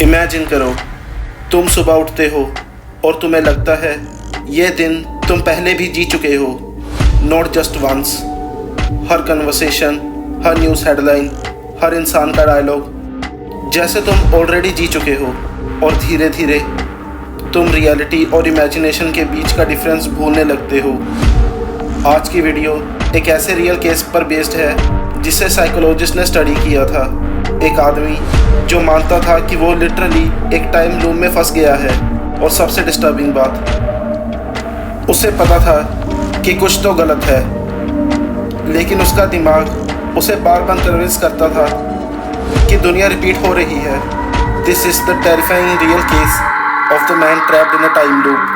Imagine करो, तुम सुबह उठते हो और तुम्हें लगता है ये दिन तुम पहले भी जी चुके हो। Not just once. हर कन्वर्सेशन, हर न्यूज़ हेडलाइन, हर इंसान का डायलॉग, जैसे तुम ऑलरेडी जी चुके हो। और धीरे धीरे तुम रियलिटी और इमेजिनेशन के बीच का डिफरेंस भूलने लगते हो। आज की वीडियो एक ऐसे रियल केस पर बेस्ड है जिसे साइकोलॉजिस्ट ने स्टडी किया था। एक आदमी जो मानता था कि वो लिटरली एक टाइम लूप में फंस गया है। और सबसे डिस्टर्बिंग बात, उसे पता था कि कुछ तो गलत है, लेकिन उसका दिमाग उसे बार बार कन्विंस करता था कि दुनिया रिपीट हो रही है। This is the terrifying real case of the man trapped in a time loop.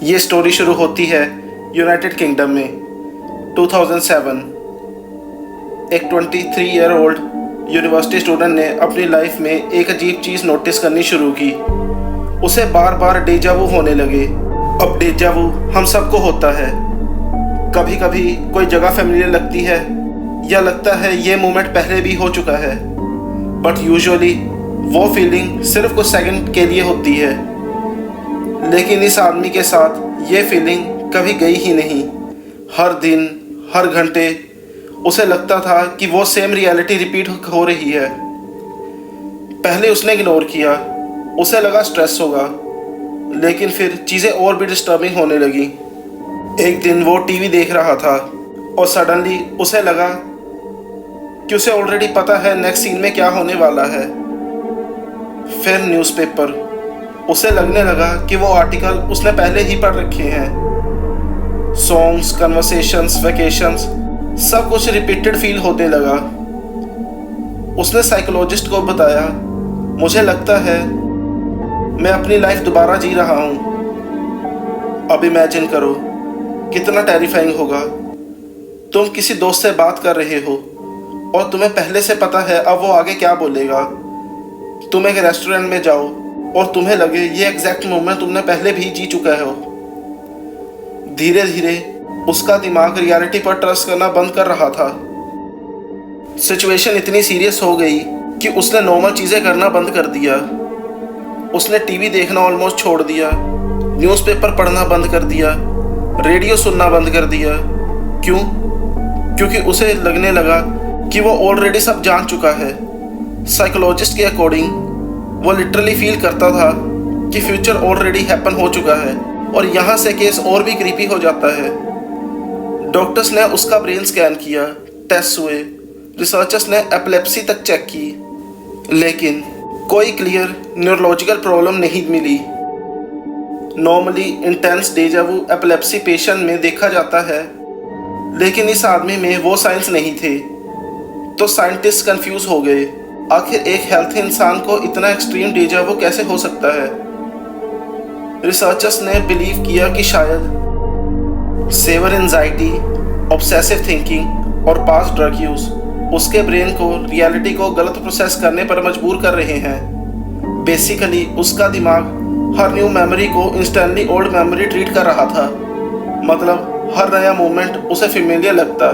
ये स्टोरी शुरू होती है यूनाइटेड किंगडम में 2007। एक 23 ईयर ओल्ड यूनिवर्सिटी स्टूडेंट ने अपनी लाइफ में एक अजीब चीज़ नोटिस करनी शुरू की। उसे बार बार डेजावू होने लगे। अब डेजावू हम सबको होता है। कभी कभी कोई जगह फेमिलियर लगती है या लगता है ये मोमेंट पहले भी हो चुका है, बट यूजुअली वो फीलिंग सिर्फ कुछ सेकंड के लिए होती है। लेकिन इस आदमी के साथ ये फीलिंग कभी गई ही नहीं। हर दिन, हर घंटे उसे लगता था कि वो सेम रियलिटी रिपीट हो रही है। पहले उसने इग्नोर किया, उसे लगा स्ट्रेस होगा, लेकिन फिर चीज़ें और भी डिस्टर्बिंग होने लगी। एक दिन वो टीवी देख रहा था और सडनली उसे लगा कि उसे ऑलरेडी पता है नेक्स्ट सीन में क्या होने वाला है। फिर न्यूज़पेपर, उसे लगने लगा कि वो आर्टिकल उसने पहले ही पढ़ रखे हैं। सॉन्ग्स, कन्वर्सेशंस, वेकेशंस, सब कुछ रिपीटेड फील होने लगा। उसने साइकोलॉजिस्ट को बताया, मुझे लगता है मैं अपनी लाइफ दोबारा जी रहा हूँ। अब इमेजिन करो कितना टेरिफाइंग होगा। तुम किसी दोस्त से बात कर रहे हो और तुम्हें पहले से पता है अब वो आगे क्या बोलेगा। तुम एक रेस्टोरेंट में जाओ और तुम्हें लगे ये एग्जैक्ट मोमेंट तुमने पहले भी जी चुका हो। धीरे धीरे उसका दिमाग रियलिटी पर ट्रस्ट करना बंद कर रहा था। सिचुएशन इतनी सीरियस हो गई कि उसने नॉर्मल चीज़ें करना बंद कर दिया। उसने टीवी देखना ऑलमोस्ट छोड़ दिया, न्यूज़पेपर पढ़ना बंद कर दिया, रेडियो सुनना बंद कर दिया। क्यों? क्योंकि उसे लगने लगा कि वो ऑलरेडी सब जान चुका है। साइकोलॉजिस्ट के अकॉर्डिंग वो लिटरली फील करता था कि फ्यूचर ऑलरेडी हैपन हो चुका है। और यहाँ से केस और भी क्रीपी हो जाता है। डॉक्टर्स ने उसका ब्रेन स्कैन किया, टेस्ट हुए, रिसर्चर्स ने एपिलेप्सी तक चेक की, लेकिन कोई क्लियर न्यूरोलॉजिकल प्रॉब्लम नहीं मिली। Normally intense deja vu epilepsy patient में देखा जाता है, लेकिन इस आदमी में वो साइंस नहीं थे। तो साइंटिस्ट कंफ्यूज हो गए, आखिर एक हेल्थी इंसान को इतना एक्सट्रीम डेजावू कैसे हो सकता है। रिसर्चर्स ने बिलीव किया कि शायद सेवर एंजाइटी, ऑब्सेसिव थिंकिंग और पास्ट ड्रग यूज उसके ब्रेन को रियलिटी को गलत प्रोसेस करने पर मजबूर कर रहे हैं। बेसिकली उसका दिमाग हर न्यू मेमोरी को इंस्टेंटली ओल्ड मेमोरी ट्रीट कर रहा था। मतलब हर नया मोमेंट उसे फेमिलियर लगता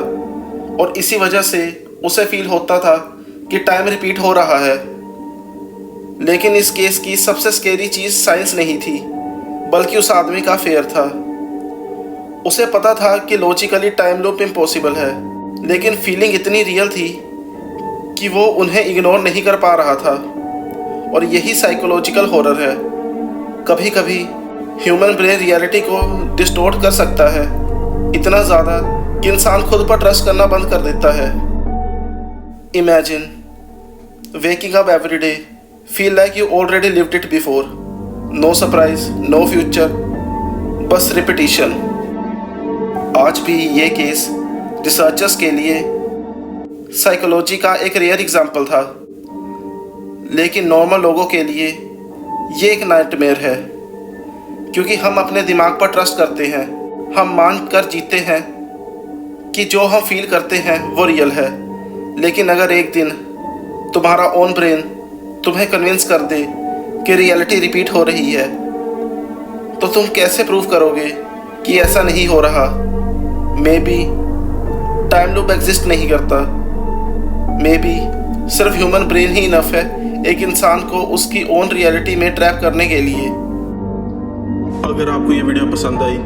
और इसी वजह से उसे फील होता था कि टाइम रिपीट हो रहा है। लेकिन इस केस की सबसे स्केरी चीज़ साइंस नहीं थी, बल्कि उस आदमी का फेयर था। उसे पता था कि लॉजिकली टाइम लूप इम्पॉसिबल है, लेकिन फीलिंग इतनी रियल थी कि वो उन्हें इग्नोर नहीं कर पा रहा था। और यही साइकोलॉजिकल हॉरर है। कभी कभी ह्यूमन ब्रेन रियलिटी को डिस्टॉर्ट कर सकता है, इतना ज़्यादा कि इंसान खुद पर ट्रस्ट करना बंद कर देता है। Imagine waking up every day, feel like you already lived it before. No surprise, no future, बस रिपीटिशन। आज भी ये केस रिसर्चर्स के लिए साइकोलॉजी का एक रेयर एग्जाम्पल था, लेकिन नॉर्मल लोगों के लिए ये एक नाइटमेयर है। क्योंकि हम अपने दिमाग पर ट्रस्ट करते हैं, हम मान कर जीते हैं कि जो हम फील करते हैं वो रियल है। लेकिन अगर एक दिन तुम्हारा ओन ब्रेन तुम्हें कन्विंस कर दे कि रियलिटी रिपीट हो रही है, तो तुम कैसे प्रूव करोगे कि ऐसा नहीं हो रहा। May be time loop exist नहीं करता। मे बी सिर्फ ह्यूमन ब्रेन ही इनफ है एक इंसान को उसकी ओन रियलिटी में ट्रैप करने के लिए। अगर आपको ये वीडियो पसंद आई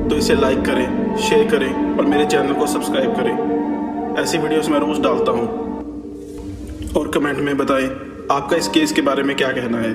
तो इसे लाइक करें, शेयर करें और मेरे चैनल को सब्सक्राइब करें। ऐसी वीडियोस मैं रोज़ डालता हूँ। और कमेंट में बताएं आपका इस केस के बारे में क्या कहना है।